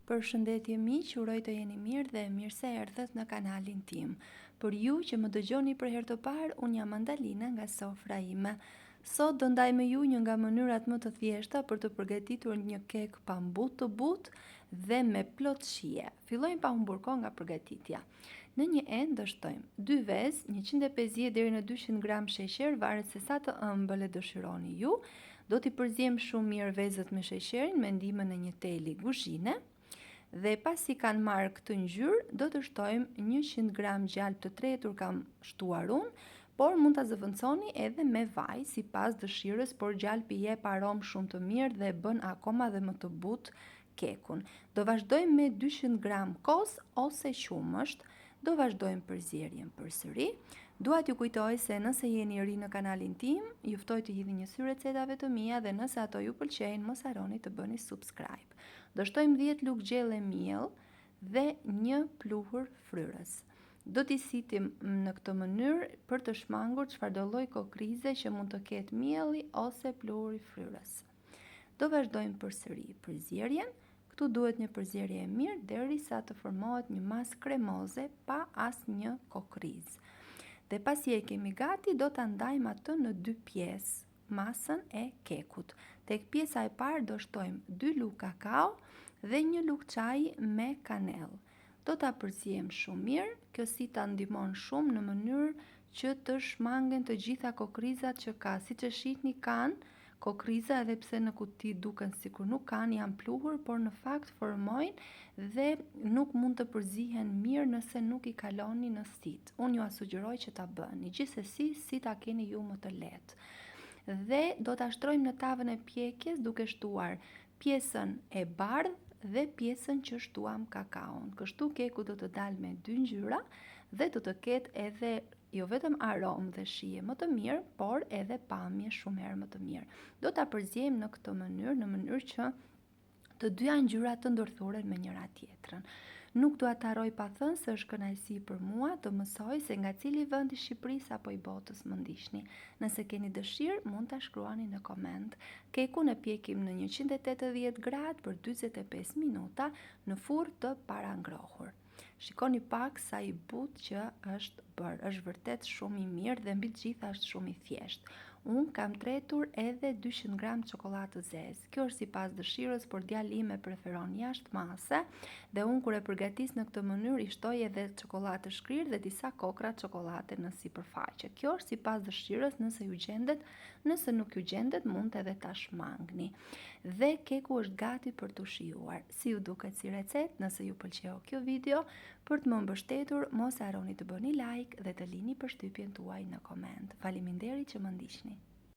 Përshëndetje miq, uroj të jeni mirë dhe mirë se erdhët në kanalin tim. Për ju që më dëgjoni për herë të parë, unë jam Mandalina nga sofra ime. Sot do ndaj me ju një nga mënyrat më të thjeshta për të përgatitur një kek pambut të butë dhe me plot shije. Fillojmë pa humbur kohë nga përgatitja. Në një enë do shtojmë 2 vezë, 150 deri në 200 gram sheqer, varet se sa të ëmbël e dëshironi ju. Do t'i përziejmë shumë mirë vezët me sheqerin me ndihmën e një teli kuzhine. Dhe pasi kanë marrë këtë ngjyrë, do të shtojmë 100 gram gjalp të tretur kam shtuar unë, por mund ta zëvendësoni edhe me vaj sipas dëshirës, por gjalpi jep aromë shumë të mirë dhe bën akoma dhe më të butë kekun. Do vazhdojmë me 200 gram kos ose qumësht. Do vazhdojmë përzierjen përsëri. Dua t'ju kujtoj se nëse jeni ri në kanalin tim, ju ftoj të hidhni një sy recetave të mia dhe nëse ato ju pëlqejnë, mos harroni të bëni subscribe. Do shtojmë 10 lugë gjelle miell dhe 1 pluhur fryrës. Do t'i sitim në këtë mënyrë për të shmangur çfarëdo lloj kokrize që mund të ketë mielli ose pluhuri fryrës. Do vazhdojmë përsëri përzierjen. Këtu duhet një përzierje e mirë derisa të formohet një masë kremoze pa asnjë kokrizë. Dhe pasi e kemi gati, do ta ndajmë atë në 2 pjesë, masën e kekut. Tek pjesa e parë do shtojmë 2 lugë kakao dhe 1 lugë çaji me kanellë. Do ta përziem shumë mirë, kjo si ta ndihmon shumë në mënyrë që të shmangen të gjitha kokrizat që ka. Siç e shihni kanë kokriza, edhe pse në kuti duken sikur nuk kanë, janë pluhur, por në fakt formojnë dhe nuk mund të përzihen mirë nëse nuk i kaloni në sit. Unë ju a sugjeroj që ta bëni, gjithsesi si ta keni ju më të lehtë. Dhe do ta shtrojmë në tavën e pjekjes duke shtuar pjesën e bardhë dhe pjesën që shtuam kakaon. Kështu keku do të dalë me 2 ngjyra dhe do të ketë edhe jo vetëm aromë dhe shije më të mirë, por edhe pamje shumë herë më të mirë. Do ta përziejmë në këtë mënyrë, në mënyrë që të dyja ngjyrat të ndërthuren me njëra tjetrën. Nuk dua të harroj pa thënë se është kënaqësi për mua të mësoj se nga cili vend i Shqipërisë apo i botës më ndiqni. Nëse keni dëshirë, mund ta shkruani në koment. Kekun e pjekim në 180 gradë për 45 minuta në furrë të parangrohur. Shikoni pak sa i butë që është bërë, është vërtet shumë i mirë dhe mbi të gjitha është shumë i thjeshtë. Unë kam tretur edhe 200 gram çokoladë zezë. Kjo është sipas dëshirës, por djali im e preferon jashtë mase dhe unë kur e përgatis në këtë mënyrë i shtoj edhe çokoladë të shkrirë dhe disa kokra çokolade në sipërfaqe. Kjo është sipas dëshirës, nëse ju gjendet, nëse nuk ju gjendet mund edhe ta shmangni. Dhe keku është gati për t'u shijuar. Si ju duket si recetë? Nëse ju pëlqeu kjo video, për të më mbështetur, mos harroni të bëni like dhe të lini përshtypjen tuaj në koment. Faleminderit që më ndiqni.